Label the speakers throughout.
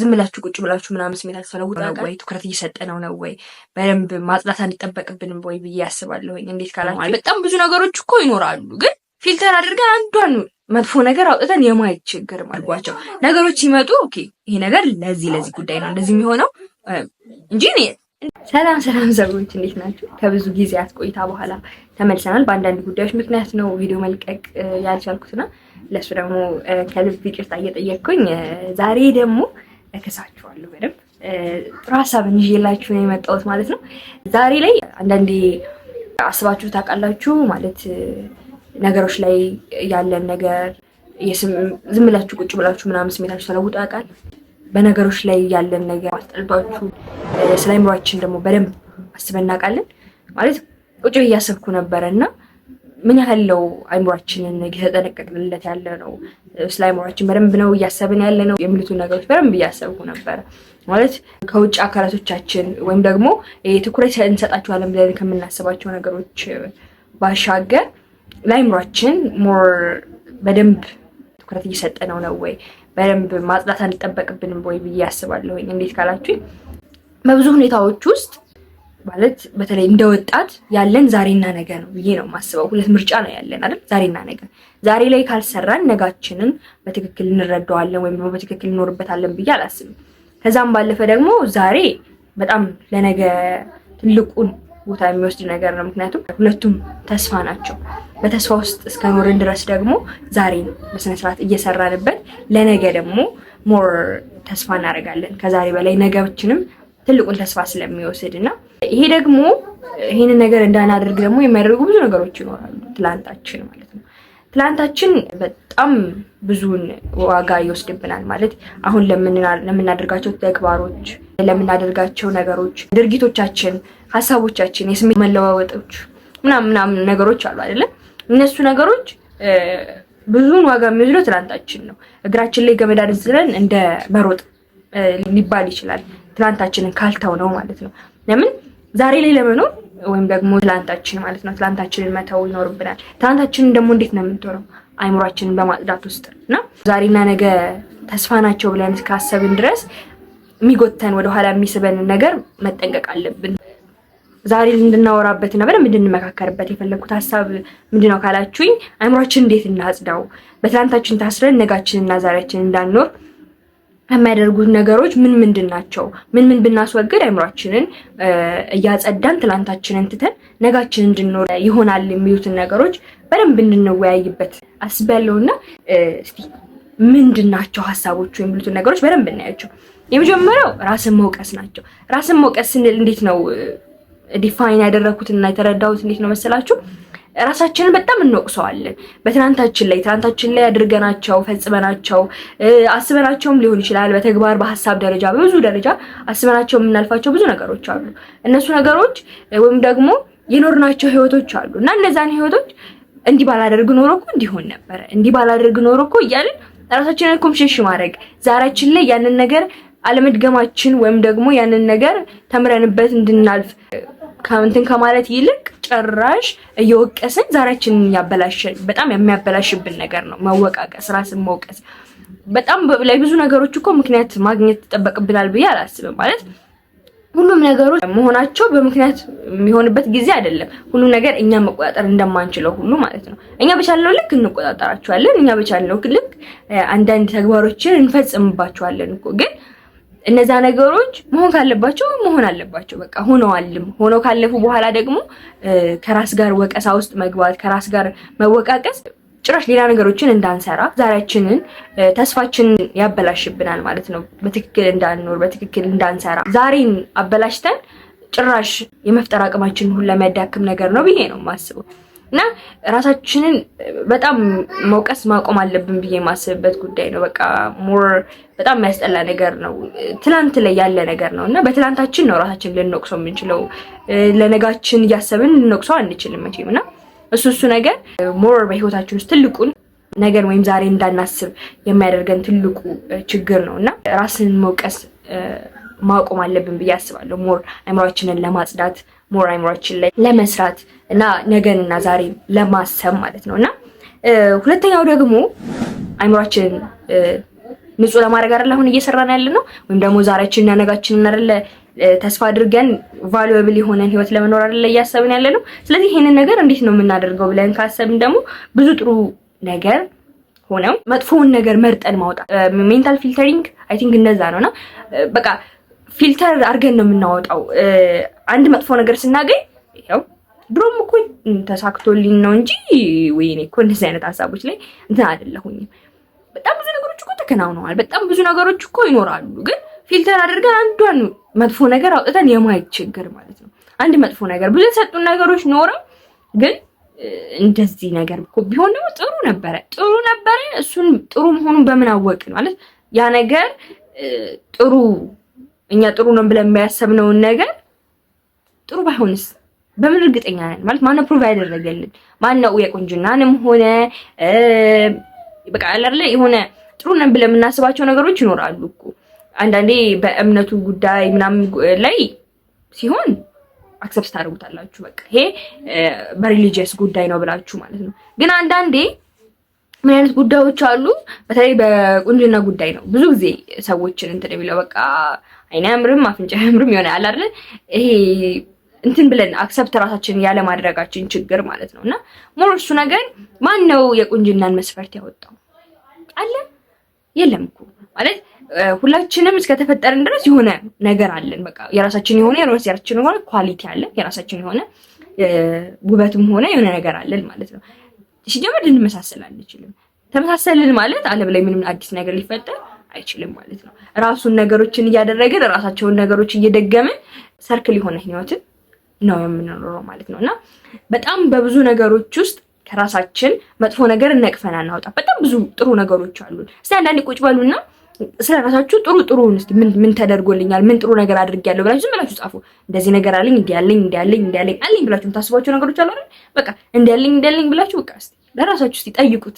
Speaker 1: ዝም ብላችሁ ቁጭ ብላችሁ ምናምን ስሜታችሁ ተለውጦ ነው ወይ ትኩረት እየሰጠነው ነው ወይ በደንብ ማጽዳት አንጠበቅብንም ወይ ብዬ ያስባለሁኝ። እንዴት ካላችሁ በጣም ብዙ ነገሮች እኮ ይኖራሉ፣ ግን ፊልተር አድርገን አንዷን መጥፎ ነገር አውጥተን የማየት ችግር አልጓቸው ነገሮች ሲመጡ ኦኬ ይሄ ነገር ለዚህ ጉዳይ ነው እንደዚህ የሚሆነው እንጂ ሰላም ሰዎች እንዴት ናችሁ? ከብዙ ጊዜያት ቆይታ በኋላ ተመልሰናል። በአንዳንድ ጉዳዮች ምክንያት ነው ቪዲዮ መልቀቅ ያልቻልኩትና ለሱ ደግሞ ከልብ ይቅርታ እየጠየቅኩኝ ዛሬ ደግሞ እከሳችኋለሁ በደንብ ጥሩ ሀሳብን ይዤላችሁ ነው የመጣሁት ማለት ነው። ዛሬ ላይ አንዳንዴ አስባችሁ ታውቃላችሁ ማለት ነገሮች ላይ ያለን ነገር ዝም ብላችሁ ቁጭ ብላችሁ ምናምን ስሜታችሁ ተለውጦ ያውቃል? በነገሮች ላይ ያለን ነገር አስጠልቷችሁ ስለ አይምሯችን ደግሞ በደንብ አስበን እናውቃለን? ማለት ቁጭ እያሰብኩ ነበረና ምን ያህል ነው አይምሯችንን እየተጠነቀቅንለት ያለ ነው? ስለ አይምሯችን በደንብ ነው እያሰብን ያለ ነው የሚሉትን ነገሮች በደንብ እያሰብኩ ነበረ። ማለት ከውጭ አካላቶቻችን ወይም ደግሞ ትኩረት እንሰጣቸዋለን ብለን ከምናስባቸው ነገሮች ባሻገር ለአይምሯችን ሞር በደንብ ትኩረት እየሰጠነው ነው ወይ በደንብ ማጽዳት አንጠበቅብንም ወይ ብዬ አስባለሁኝ። እንዴት ካላችሁ በብዙ ሁኔታዎች ውስጥ ማለት በተለይ እንደ ወጣት ያለን ዛሬና ነገ ነው ብዬ ነው የማስበው። ሁለት ምርጫ ነው ያለን አይደል? ዛሬና ነገ። ዛሬ ላይ ካልሰራን ነጋችንን በትክክል እንረዳዋለን ወይም ደግሞ በትክክል እንኖርበታለን ብዬ አላስብም። ከዛም ባለፈ ደግሞ ዛሬ በጣም ለነገ ትልቁን ቦታ የሚወስድ ነገር ነው። ምክንያቱም ሁለቱም ተስፋ ናቸው። በተስፋ ውስጥ እስከኖርን ድረስ ደግሞ ዛሬን በስነ ስርዓት እየሰራንበት ለነገ ደግሞ ሞር ተስፋ እናደርጋለን ከዛሬ በላይ ነገችንም ትልቁን ተስፋ ስለሚወስድ እና ይሄ ደግሞ ይሄንን ነገር እንዳናደርግ ደግሞ የሚያደርጉ ብዙ ነገሮች ይኖራሉ። ትላንታችን ማለት ነው። ትላንታችን በጣም ብዙን ዋጋ ይወስድብናል ማለት አሁን ለምናደርጋቸው ተግባሮች፣ ለምናደርጋቸው ነገሮች፣ ድርጊቶቻችን፣ ሀሳቦቻችን፣ የስሜት መለዋወጦች ምናምን ነገሮች አሉ አይደለ? እነሱ ነገሮች ብዙን ዋጋ የሚወስደው ትላንታችን ነው። እግራችን ላይ ገመድ አድርገን እንደ መሮጥ ሊባል ይችላል ትላንታችንን ካልተው ነው ማለት ነው። ለምን ዛሬ ላይ ለመኖር ወይም ደግሞ ትላንታችን ማለት ነው ትላንታችንን መተው ይኖርብናል። ትላንታችንን ደግሞ እንዴት ነው የምንተው? አይምሯችንን በማጽዳት ውስጥ እና ዛሬና ነገ ተስፋ ናቸው ብለን እስካሰብን ድረስ የሚጎተን ወደኋላ የሚስበን ነገር መጠንቀቅ አለብን። ዛሬ እንድናወራበት እና በደንብ እንድንመካከርበት የፈለኩት ሀሳብ ምንድነው ካላችሁኝ አይምሯችንን እንዴት እናጽዳው? በትላንታችን ታስረን ነጋችንና ዛሬያችንን እንዳንኖር የሚያደርጉት ነገሮች ምንድን ናቸው? ምን ብናስወግድ አይምሯችንን እያጸዳን ትላንታችንን ትተን ነጋችንን እንድንኖር ይሆናል የሚሉትን ነገሮች በደንብ እንድንወያይበት አስቤያለሁና እስቲ ምንድን ናቸው ሀሳቦቹ የሚሉትን ነገሮች በደንብ እናያቸው። የመጀመሪያው ራስን መውቀስ ናቸው። ራስን መውቀስ ስንል እንዴት ነው ዲፋይን ያደረኩትና የተረዳሁት እንዴት ነው መሰላችሁ? ራሳችንን በጣም እንወቅሰዋለን በትናንታችን ላይ አድርገናቸው ፈጽመናቸው አስበናቸውም ሊሆን ይችላል። በተግባር በሐሳብ ደረጃ በብዙ ደረጃ አስበናቸው የምናልፋቸው ብዙ ነገሮች አሉ። እነሱ ነገሮች ወይም ደግሞ የኖርናቸው ህይወቶች አሉ እና እነዛን ህይወቶች እንዲህ ባላደርግ ኖሮ እኮ እንዲሆን ነበር፣ እንዲህ ባላደርግ ኖሮ እኮ እያልን ራሳችንን ኮምሽሽ ማድረግ ዛሬያችን ላይ ያንን ነገር አለመድገማችን ወይም ደግሞ ያንን ነገር ተምረንበት እንድናልፍ ከእንትን ከማለት ይልቅ ጭራሽ እየወቀስን ዛሬያችንን ያበላሽን በጣም የሚያበላሽብን ነገር ነው መወቃቀስ፣ ራስን መውቀስ። በጣም ላይ ብዙ ነገሮች እኮ ምክንያት ማግኘት ተጠበቅብናል ብዬ አላስብም። ማለት ሁሉም ነገሮች መሆናቸው በምክንያት የሚሆንበት ጊዜ አይደለም። ሁሉ ነገር እኛ መቆጣጠር እንደማንችለው ሁሉ ማለት ነው። እኛ በቻልነው ልክ እንቆጣጠራቸዋለን። እኛ በቻልነው ልክ አንዳንድ ተግባሮችን እንፈጽምባቸዋለን እኮ ግን እነዛ ነገሮች መሆን ካለባቸው መሆን አለባቸው። በቃ ሆነው ካለፉ በኋላ ደግሞ ከራስ ጋር ወቀሳ ውስጥ መግባት፣ ከራስ ጋር መወቃቀስ ጭራሽ ሌላ ነገሮችን እንዳንሰራ ዛሬያችንን ተስፋችንን ያበላሽብናል ማለት ነው። በትክክል እንዳንኖር፣ በትክክል እንዳንሰራ ዛሬን አበላሽተን ጭራሽ የመፍጠር አቅማችንን ሁሉ ለሚያዳክም ነገር ነው ብዬ ነው የማስበው። እና ራሳችንን በጣም መውቀስ ማቆም አለብን ብዬ የማስብበት ጉዳይ ነው። በቃ ሞር በጣም የሚያስጠላ ነገር ነው። ትላንት ላይ ያለ ነገር ነው እና በትላንታችን ነው ራሳችንን ልንወቅሰው የምንችለው። ለነጋችን እያሰብን ልንወቅሰው አንችልም መቼም። እና እሱ ነገር ሞር በህይወታችን ውስጥ ትልቁን ነገር ወይም ዛሬ እንዳናስብ የሚያደርገን ትልቁ ችግር ነው እና ራስን መውቀስ ማቆም አለብን ብዬ አስባለሁ። ሞር አይምሯችንን ለማጽዳት፣ ሞር አይምሯችን ላይ ለመስራት እና ነገንና ዛሬ ለማሰብ ማለት ነውና ሁለተኛው ደግሞ አይምሯችንን ንጹህ ለማድረግ አይደል አሁን እየሰራን ያለነው ወይም ደግሞ ዛሬያችንና ነጋችንን አይደል ተስፋ አድርገን ቫልዩብል የሆነ ህይወት ለመኖር አይደል እያሰብን ያለነው። ስለዚህ ይሄንን ነገር እንዴት ነው የምናደርገው ብለን ካሰብን ደግሞ ብዙ ጥሩ ነገር ሆነው መጥፎውን ነገር መርጠን ማውጣት ሜንታል ፊልተሪንግ አይ ቲንክ እንደዛ ነውና በቃ ፊልተር አድርገን ነው የምናወጣው። አንድ መጥፎ ነገር ስናገኝ ያው ድሮም እኮ ተሳክቶልኝ ነው እንጂ ወይኔ እኮ እንደዚህ አይነት ሀሳቦች ላይ እንትን አይደለሁኝም። በጣም ብዙ ነገሮች እኮ ተከናውነዋል። በጣም ብዙ ነገሮች እኮ ይኖራሉ። ግን ፊልተር አድርገን አንዷን መጥፎ ነገር አውጥተን የማየት ችግር ማለት ነው። አንድ መጥፎ ነገር ብዙ የተሰጡን ነገሮች ኖረው ግን እንደዚህ ነገር እኮ ቢሆን ደግሞ ጥሩ ነበረ። እሱን ጥሩ መሆኑን በምን አወቅን ማለት ያ ነገር ጥሩ እኛ ጥሩ ነው ብለን የሚያሰብነውን ነገር ጥሩ ባይሆንስ በምን እርግጠኛ ነን? ማለት ማነው ፕሩቭ ያደረገልን? ማነው የቁንጅናንም ሆነ በቃ አይደለ የሆነ ጥሩ ነን ብለን የምናስባቸው ነገሮች ይኖራሉ እኮ አንዳንዴ በእምነቱ ጉዳይ ምናምን ላይ ሲሆን አክሰፕት ታደርጉታላችሁ። በቃ ይሄ በሪሊጂየስ ጉዳይ ነው ብላችሁ ማለት ነው። ግን አንዳንዴ ምን አይነት ጉዳዮች አሉ፣ በተለይ በቁንጅና ጉዳይ ነው ብዙ ጊዜ ሰዎችን እንትን የሚለው በቃ አይኔ አያምርም አፍንጫ አያምርም ይሆናል አይደል ይሄ እንትን ብለን አክሰፕት ራሳችንን ያለ ማድረጋችን ችግር ማለት ነውና ሞር እሱ ነገር ማን ነው የቁንጅናን መስፈርት ያወጣው? አለ የለም እኮ ማለት ሁላችንም እስከተፈጠርን ድረስ የሆነ ነገር አለን። በቃ የራሳችን የሆነ ኳሊቲ አለ፣ የራሳችን የሆነ ውበትም ሆነ የሆነ ነገር አለን ማለት ነው። ሲጀምር ልንመሳሰል አንችልም። ተመሳሰልን ማለት ዓለም ላይ ምንም አዲስ ነገር ሊፈጠር አይችልም ማለት ነው። ራሱን ነገሮችን እያደረግን ራሳቸውን ነገሮች እየደገምን ሰርክል የሆነ ህይወትን ነው የምንኖረው ማለት ነውና በጣም በብዙ ነገሮች ውስጥ ከራሳችን መጥፎ ነገር ነቅፈን አናውጣ። በጣም ብዙ ጥሩ ነገሮች አሉን። እስቲ አንዳንዴ ቁጭ በሉና ስለራሳችሁ ጥሩን እስቲ ምን ተደርጎልኛል፣ ምን ጥሩ ነገር አድርጌያለሁ ብላችሁ ዝም ብላችሁ ጻፉ። እንደዚህ ነገር አለኝ፣ እንዲያለኝ አለኝ ብላችሁ የምታስቧቸው ነገሮች አሉ አይደል? በቃ እንዲያለኝ ብላችሁ በቃ እስቲ ለራሳችሁ እስቲ ጠይቁት።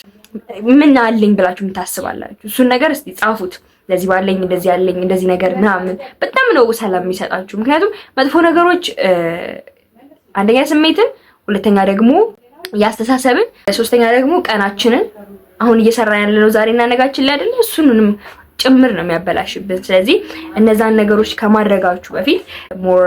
Speaker 1: ምን አለኝ ብላችሁ የምታስባላችሁ እሱን ነገር እስቲ ጻፉት። እንደዚህ ባለኝ እንደዚህ ያለኝ እንደዚህ ነገር ምናምን በጣም ነው ሰላም የሚሰጣችሁ። ምክንያቱም መጥፎ ነገሮች አንደኛ ስሜትን፣ ሁለተኛ ደግሞ ያስተሳሰብን፣ ሶስተኛ ደግሞ ቀናችንን አሁን እየሰራን ያለነው ዛሬና ነጋችን ላይ አይደል እሱንም ጭምር ነው የሚያበላሽብን። ስለዚህ እነዛን ነገሮች ከማድረጋችሁ በፊት ሞር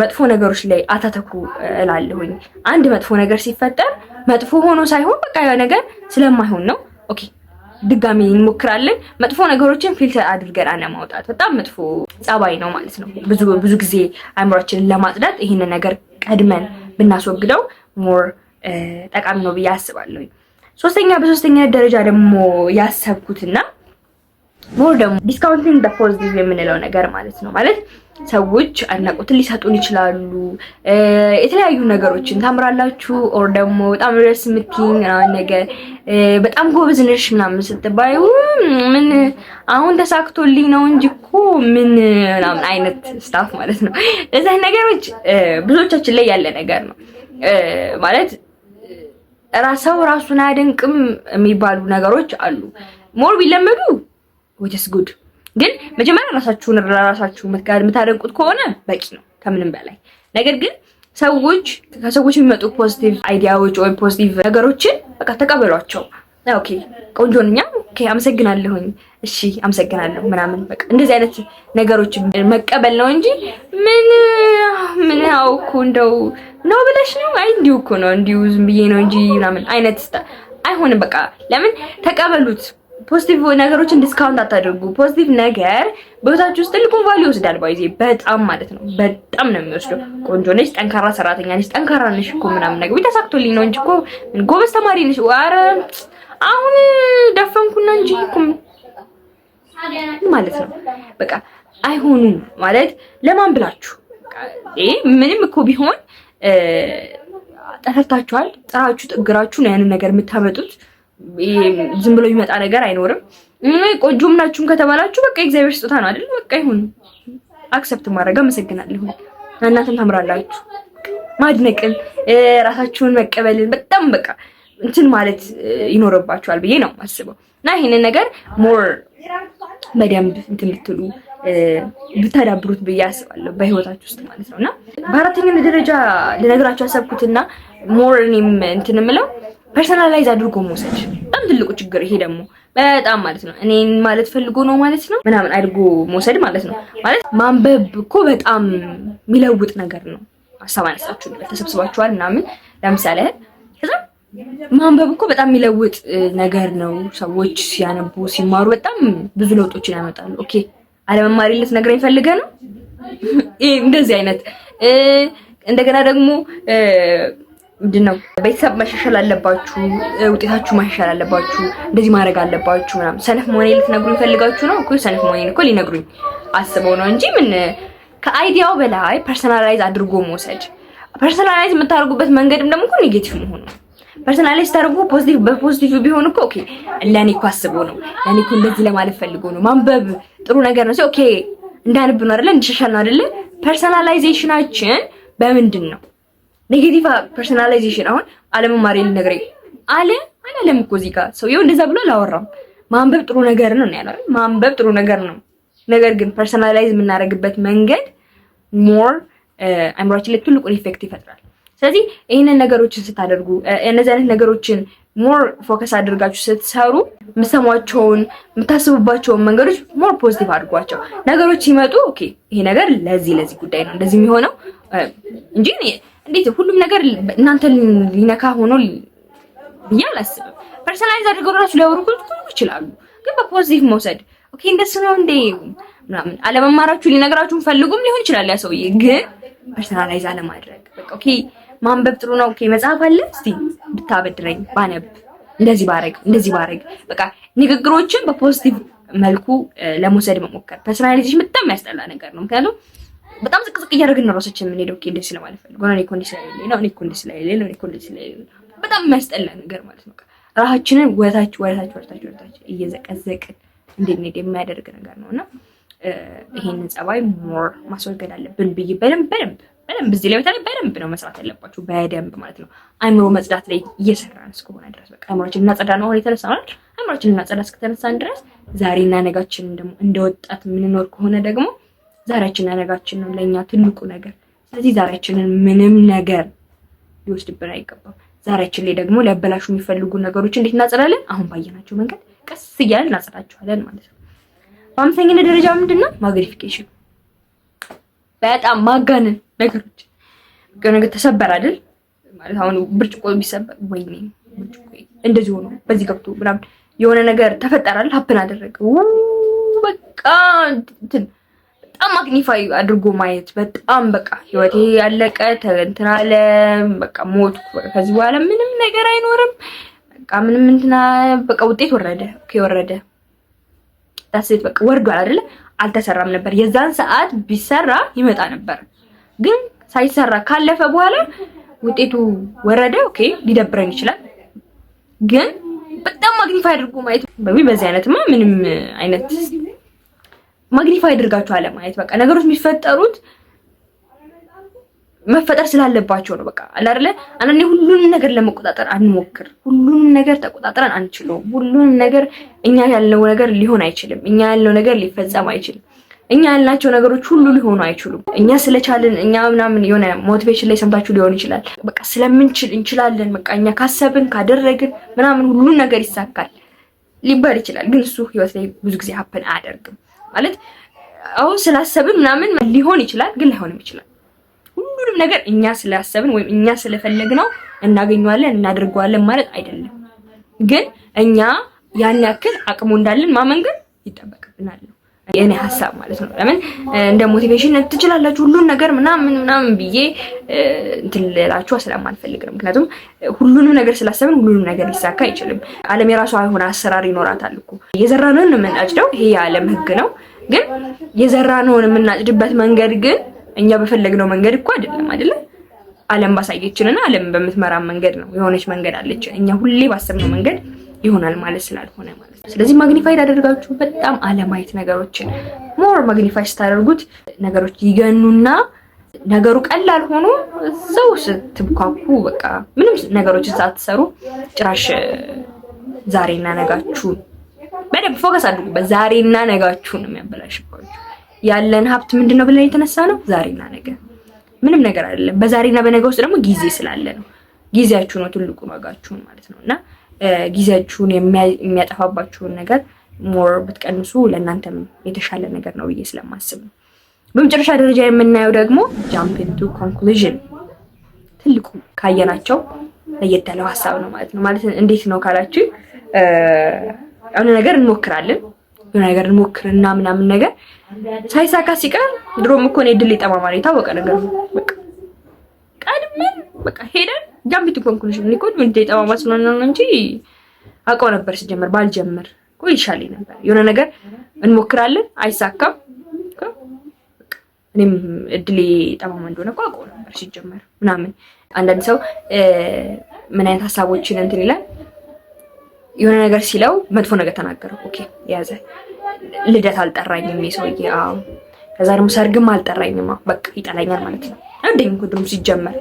Speaker 1: መጥፎ ነገሮች ላይ አታተኩሩ እላለሁኝ። አንድ መጥፎ ነገር ሲፈጠር መጥፎ ሆኖ ሳይሆን በቃ ያ ነገር ስለማይሆን ነው ኦኬ ድጋሚ እንሞክራለን። መጥፎ ነገሮችን ፊልተር አድርገን አለማውጣት በጣም መጥፎ ጸባይ ነው ማለት ነው። ብዙ ጊዜ አእምሯችንን ለማጽዳት ይሄንን ነገር ቀድመን ብናስወግደው ሞር ጠቃሚ ነው ብዬ አስባለሁ። በሶስተኛ ደረጃ ደግሞ ያሰብኩትና ሞር ደግሞ ዲስካውንቲንግ ዘ ፖዚቲቭ የምንለው ነገር ማለት ነው። ማለት ሰዎች አድናቆትን ሊሰጡን ይችላሉ። የተለያዩ ነገሮችን ታምራላችሁ ኦር ደግሞ በጣም ደስ የምትይኝ ነገር በጣም ጎበዝ ነሽ ምናምን ስትባዩ ምን አሁን ተሳክቶልኝ ነው እንጂ እኮ ምን ምናምን አይነት ስታፍ ማለት ነው። እነዚህ ነገሮች ብዙዎቻችን ላይ ያለ ነገር ነው ማለት ሰው ራሱን አያደንቅም የሚባሉ ነገሮች አሉ። ሞር ቢለመዱ which good ግን መጀመሪያ ራሳችሁ የምታደንቁት ከሆነ በቂ ነው ከምንም በላይ። ነገር ግን ከሰዎች የሚመጡ ፖዚቲቭ አይዲያዎች ወይ ፖዚቲቭ ነገሮችን በቃ ተቀበሏቸው። ኦኬ ቆንጆ ነኝ፣ ኦኬ አመሰግናለሁኝ፣ እሺ አመሰግናለሁ ምናምን በቃ እንደዚህ አይነት ነገሮች መቀበል ነው እንጂ ምን አውኩ እንደው ነው ብለሽ ነው አይ እንዲሁ እኮ ነው እንዲሁ ዝም ብዬ ነው እንጂ ምናምን አይነት አይሆንም። በቃ ለምን ተቀበሉት። ፖዚቲቭ ነገሮችን ዲስካውንት አታድርጉ። ፖዚቲቭ ነገር በህይወታችሁ ውስጥ ትልቁን ቫልዩ ይወስዳል። ባይዜ በጣም ማለት ነው በጣም ነው የሚወስደው። ቆንጆ ነሽ፣ ጠንካራ ሰራተኛ ነሽ፣ ጠንካራ ነሽ እኮ ምናምን ነገር ተሳክቶልኝ ነው እንጂ እኮ ጎበዝ ተማሪ ነሽ፣ ኧረ አሁን ደፈንኩና እንጂ እኮ ማለት ነው። በቃ አይሆኑም ማለት ለማን ብላችሁ ምንም እኮ ቢሆን ጠፈታችኋል፣ ጥራችሁ ጥግራችሁ ነው ያንን ነገር የምታመጡት። ዝም ብሎ ይመጣ ነገር አይኖርም። ቆንጆም ናችሁም ከተባላችሁ በቃ እግዚአብሔር ስጦታ ነው አይደል? በቃ ይሁን፣ አክሰፕት ማድረግ አመሰግናለሁ። እናንተም ታምራላችሁ። ማድነቅን ራሳችሁን መቀበልን በጣም በቃ እንትን ማለት ይኖርባችኋል ብዬ ነው የማስበው። እና ይሄንን ነገር ሞር በደንብ እንትን ልትሉ ብታዳብሩት ብዬ አስባለሁ በህይወታችሁ ውስጥ ማለት ነውና በአራተኛ ደረጃ ልነግራችሁ ያሰብኩትና ሞር እኔም እንትን የምለው ፐርሰናላይዝ አድርጎ መውሰድ በጣም ትልቁ ችግር ይሄ ደግሞ በጣም ማለት ነው እኔን ማለት ፈልጎ ነው ማለት ነው ምናምን አድርጎ መውሰድ ማለት ነው። ማለት ማንበብ እኮ በጣም የሚለውጥ ነገር ነው። ሀሳብ አነሳችሁ ተሰብስባችኋል ምናምን ለምሳሌ ከዛ ማንበብ እኮ በጣም የሚለውጥ ነገር ነው። ሰዎች ሲያነቡ ሲማሩ በጣም ብዙ ለውጦችን ያመጣሉ። ኦኬ አለመማሪ ልትነግረኝ ፈልገህ ነው? እንደዚህ አይነት እንደገና ደግሞ ምንድነው ቤተሰብ መሻሻል አለባችሁ፣ ውጤታችሁ መሻሻል አለባችሁ፣ እንደዚህ ማድረግ አለባችሁ ምናምን ሰነፍ መሆኔን ልትነግሩኝ ፈልጋችሁ ነው እኮ። ሰነፍ መሆኔን እኮ ሊነግሩኝ አስበው ነው እንጂ ምን ከአይዲያው በላይ ፐርሰናላይዝ አድርጎ መውሰድ። ፐርሰናላይዝ የምታደርጉበት መንገድም ደግሞ እኮ ኔጌቲቭ መሆኑ ነው። ፐርሰናላይዝ ታደርጉ ፖዚቲቭ በፖዚቲቭ ቢሆን እኮ ኦኬ ለኔ እኮ አስበው ነው፣ ለኔ እኮ እንደዚህ ለማለት ፈልጎ ነው። ማንበብ ጥሩ ነገር ነው። ኦኬ እንዳንብ ነው አይደለ? እንድሻሻል ነው አይደለ? ፐርሰናላይዜሽናችን በምንድን ነው? ኔጌቲቭ ፐርሰናላይዜሽን አሁን አለመማር ልነግረኝ አለም እኮ እዚህ ጋር ሰውየው እንደዛ ብሎ አላወራም። ማንበብ ጥሩ ነገር ነው ያለው። ማንበብ ጥሩ ነገር ነው። ነገር ግን ፐርሰናላይዝ የምናደርግበት መንገድ ሞር አእምሯችን ላይ ትልቁን ኢፌክት ይፈጥራል። ስለዚህ ይሄንን ነገሮችን ስታደርጉ እነዚህ አይነት ነገሮችን ሞር ፎከስ አድርጋችሁ ስትሰሩ የምትሰሟቸውን የምታስቡባቸውን መንገዶች ሞር ፖዚቲቭ አድርጓቸው። ነገሮች ሲመጡ ኦኬ ይሄ ነገር ለዚህ ጉዳይ ነው እንደዚህ የሚሆነው እንጂ እንዴት ሁሉም ነገር እናንተ ሊነካ ሆኖ ብዬ አላስብም። ፐርሰናላይዝ አድርገው ራሱ ሊያወሩ ይችላሉ፣ ግን በፖዚቲቭ መውሰድ ኦኬ እንደሱ ነው እንዴ ምናምን አለመማራችሁ ሊነግራችሁ ፈልጉም ሊሆን ይችላል ያ ሰውዬ፣ ግን ፐርሰናላይዝ አለማድረግ በቃ ኦኬ ማንበብ ጥሩ ነው። ኦኬ መጽሐፍ አለ እስቲ ብታበድረኝ ባነብ እንደዚህ ባረግ በቃ ንግግሮችን በፖዚቲቭ መልኩ ለመውሰድ መሞከር። ፐርሰናላይዜሽን በጣም ያስጠላ ነገር ነው። ምክንያቱም በጣም ዝቅዝቅ እያደረግን ነው ራሳችንን የምንሄደው። ኦኬ እንደዚህ ስለማለት ፈልጎ ነው፣ እኔ እኮ እንደዚህ ስለሌለኝ ነው፣ በጣም የሚያስጠላ ነገር ማለት ነው። ራሳችንን ወታች እየዘቀዘቅን እንድንሄድ የሚያደርግ ነገር ነውና ይሄንን ጸባይ ሞር ማስወገድ አለብን ብዬ በደንብ እዚህ ላይ በደንብ ነው መስራት ያለባችሁ፣ በደንብ ማለት ነው። አእምሮ መጽዳት ላይ እየሰራን እስከሆነ ድረስ በቃ አእምሮአችንን እናጸዳ ነው አሁን የተነሳ ማለት አእምሮአችንን እናጸዳ እስከተነሳን ድረስ ዛሬና ነጋችንን ደግሞ እንደወጣት የምንኖር ከሆነ ደግሞ ዛሬያችንና ነጋችን ነው ለኛ ትልቁ ነገር። ስለዚህ ዛሬያችንን ምንም ነገር ሊወስድብን አይገባም። ዛሬያችን ላይ ደግሞ ሊያበላሹ የሚፈልጉ ነገሮች እንዴት እናጸዳለን? አሁን ባየናቸው መንገድ ቀስ እያልን እናጸዳቸዋለን ማለት ነው። በአምስተኛነት ደረጃ ምንድነው? ማግኒፊኬሽን። በጣም ማጋነን ነገሮች ነገር ተሰበር አይደል ማለት አሁን ብርጭቆ ቢሰበር ወይኔ ብርጭቆ እንደዚህ ሆኖ በዚህ ገብቶ ምናምን የሆነ ነገር ተፈጠረ አይደል ሀፕን አደረገ በቃ በጣም ማግኒፋይ አድርጎ ማየት በጣም በቃ ህይወቴ ያለቀ እንትን አለ በቃ ሞት ከዚህ በኋላ ምንም ነገር አይኖርም በቃ ምንም እንትና በቃ ውጤት ወረደ ታስይት በቃ ወርዷል አይደል አልተሰራም ነበር የዛን ሰዓት ቢሰራ ይመጣ ነበር ግን ሳይሰራ ካለፈ በኋላ ውጤቱ ወረደ ኦኬ ሊደብረን ይችላል ግን በጣም ማግኒፋይ አድርጎ ማየት በዚህ አይነትማ ምንም አይነት ማግኒፋይ አድርጋችሁ አለ ማየት በቃ ነገሮች የሚፈጠሩት መፈጠር ስላለባቸው ነው። በቃ አለ አይደለ አንዴ ሁሉንም ነገር ለመቆጣጠር አንሞክር። ሁሉንም ነገር ተቆጣጥረን አንችልም። ሁሉንም ነገር እኛ ያለው ነገር ሊሆን አይችልም። እኛ ያለው ነገር ሊፈጸም አይችልም። እኛ ያልናቸው ነገሮች ሁሉ ሊሆኑ አይችሉም። እኛ ስለቻልን እኛ ምናምን የሆነ ሞቲቬሽን ላይ ሰምታችሁ ሊሆን ይችላል። በቃ ስለምንችል እንችላለን። በቃ እኛ ካሰብን ካደረግን ምናምን ሁሉን ነገር ይሳካል ሊባል ይችላል። ግን እሱ ህይወት ላይ ብዙ ጊዜ ሀፕን አያደርግም። ማለት አሁን ስላሰብን ምናምን ሊሆን ይችላል ግን ላይሆንም ይችላል። ሁሉንም ነገር እኛ ስላሰብን ወይም እኛ ስለፈለግነው እናገኘዋለን እናደርገዋለን ማለት አይደለም። ግን እኛ ያን ያክል አቅሙ እንዳለን ማመን ግን ይጠበቅብናል ነው የኔ ሐሳብ ማለት ነው። ለምን እንደ ሞቲቬሽን ትችላላችሁ ሁሉን ነገር ምናምን ብዬ እንትን ልላችሁ ስለማልፈልግ ነው። ምክንያቱም ሁሉንም ነገር ስላሰብን ሁሉንም ነገር ሊሳካ አይችልም። ዓለም የራሷ የሆነ አሰራር ይኖራታል እኮ። የዘራነውን የምናጭደው ይሄ የዓለም ህግ ነው። ግን የዘራነውን የምናጭድበት መንገድ ግን እኛ በፈለግነው መንገድ እኮ አይደለም። ዓለም ባሳየችንና ዓለም በምትመራን መንገድ ነው። የሆነች መንገድ አለች። እኛ ሁሌ ባሰብነው መንገድ ይሆናል ማለት ስላልሆነ ማለት ነው። ስለዚህ ማግኒፋይ አደረጋችሁ በጣም አለማየት ነገሮችን ሞር ማግኒፋይ ስታደርጉት ነገሮች ይገኑና ነገሩ ቀላል ሆኖ ሰው ስትብኳኩ በቃ ምንም ነገሮችን ሳትሰሩ ጭራሽ ዛሬና ነጋችሁን በደንብ ፎከስ አድርጉበት። ዛሬና ነጋችሁን ነው የሚያበላሽባችሁ። ያለን ሀብት ምንድነው ብለን የተነሳ ነው ዛሬና ነገ። ምንም ነገር አይደለም። በዛሬና በነገ ውስጥ ደግሞ ጊዜ ስላለ ነው። ጊዜያችሁ ነው ትልቁ ዋጋችሁን ማለት ነውና ጊዜያችሁን የሚያጠፋባችሁን ነገር ሞር ብትቀንሱ ለእናንተም የተሻለ ነገር ነው ብዬ ስለማስብ ነው። በመጨረሻ ደረጃ የምናየው ደግሞ ጃምፕ ኢንቱ ኮንክሉዥን ትልቁ ካየናቸው ለየት ያለው ሀሳብ ነው ማለት ነው። ማለት እንዴት ነው ካላችሁ የሆነ ነገር እንሞክራለን የሆነ ነገር እንሞክርና ምናምን ነገር ሳይሳካ ሲቀር ድሮም እኮ ነው ድል ይጠማማል የታወቀ ነገር ነው። በቃ ቀድመን በቃ ሄደን ጃምፕ ኢንቱ ኮንክሉዥን እኮ ምን ይጠማማል ስለሆነ ነው እንጂ አውቀው ነበር ሲጀመር ባልጀምር እኮ ይሻለኝ ነበር። የሆነ ነገር እንሞክራለን አይሳካም እኔም እድሌ ጠማማ እንደሆነ እኮ አውቀው ነበር ሲጀመር ምናምን። አንዳንድ ሰው ምን አይነት ሀሳቦችን እንትን ይላል የሆነ ነገር ሲለው መጥፎ ነገር ተናገረው ኦኬ ያዘ ልደት አልጠራኝም የሰውዬ አዎ ከዛ ደግሞ ሰርግም አልጠራኝም በቃ ይጠላኛል ማለት ነው። አይወደኝም እኮ ድሮም ሲጀመር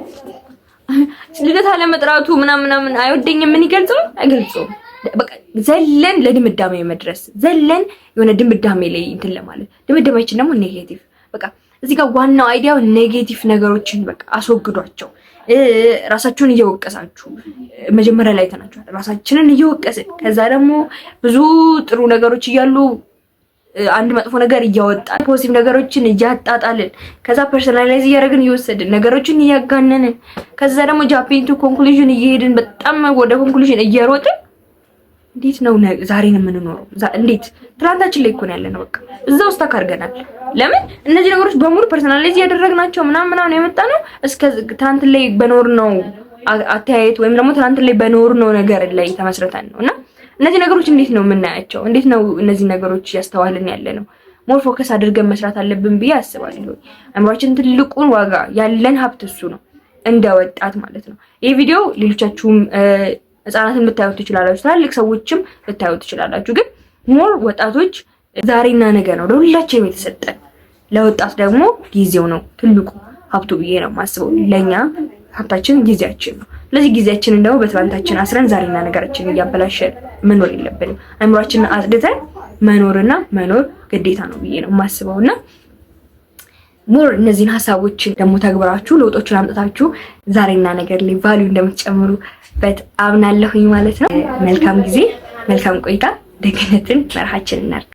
Speaker 1: ልደት አለመጥራቱ ምናምን አይወደኝም ምን ይገልጸው አይገልጸውም። በቃ ዘለን ለድምዳሜ መድረስ ዘለን የሆነ ድምዳሜ ላይ እንትን ለማለት ድምዳሜያችን ደግሞ ኔጌቲቭ በቃ እዚህ ጋር ዋናው አይዲያው ኔጌቲቭ ነገሮችን በቃ አስወግዷቸው። ራሳችሁን እየወቀሳችሁ መጀመሪያ ላይ ተናችኋል ራሳችንን እየወቀስን ከዛ ደግሞ ብዙ ጥሩ ነገሮች እያሉ አንድ መጥፎ ነገር እያወጣን ፖዚቲቭ ነገሮችን እያጣጣልን ከዛ ፐርሰናላይዝ እያደረግን እየወሰድን ነገሮችን እያጋነንን ከዛ ደግሞ ጃምፕ ኢንቱ ኮንክሉዥን እየሄድን በጣም ወደ ኮንክሉዥን እየሮጥን እንዴት ነው ዛሬን የምንኖረው? እንዴት ትላንታችን ላይ እኮ ነው ያለነው። በቃ እዛው ስታክ አድርገናል። ለምን እነዚህ ነገሮች በሙሉ ፐርሰናላይዝ ያደረግናቸው ምናምን የመጣ ነው እስከ ትላንት ላይ በኖር ነው አተያየት ወይም ደግሞ ትላንት ላይ በኖር ነው ነገር ላይ ተመስርተን ነውና እነዚህ ነገሮች እንዴት ነው የምናያቸው? እንዴት ነው እነዚህ ነገሮች ያስተዋልን ያለነው? ሞር ፎከስ አድርገን መስራት አለብን ብዬ አስባለሁ። አእምሯችን ትልቁን ዋጋ ያለን ሀብት እሱ ነው እንደ ወጣት ማለት ነው። ይሄ ቪዲዮ ሌሎቻችሁም ህፃናትን ልታዩት ትችላላችሁ ትላልቅ ሰዎችም ልታዩት ትችላላችሁ። ግን ሞር ወጣቶች ዛሬና ነገ ነው ለሁላችንም የተሰጠን። ለወጣት ደግሞ ጊዜው ነው ትልቁ ሀብቱ ብዬ ነው የማስበው። ለኛ ሀብታችን ጊዜያችን ነው። ስለዚህ ጊዜያችንን ደግሞ በትላንታችን አስረን ዛሬና ነገራችንን እያበላሸን መኖር የለብንም። አእምሯችንን አጽድተን መኖርና መኖር ግዴታ ነው ብዬ ነው የማስበውና ሞር እነዚህን ሀሳቦችን ደግሞ ተግብራችሁ ለውጦችን አምጥታችሁ ዛሬና ነገር ላይ ቫልዩ እንደምትጨምሩበት አምናለሁኝ ማለት ነው። መልካም ጊዜ መልካም ቆይታ ደግነትን መርሃችን እናድርግ።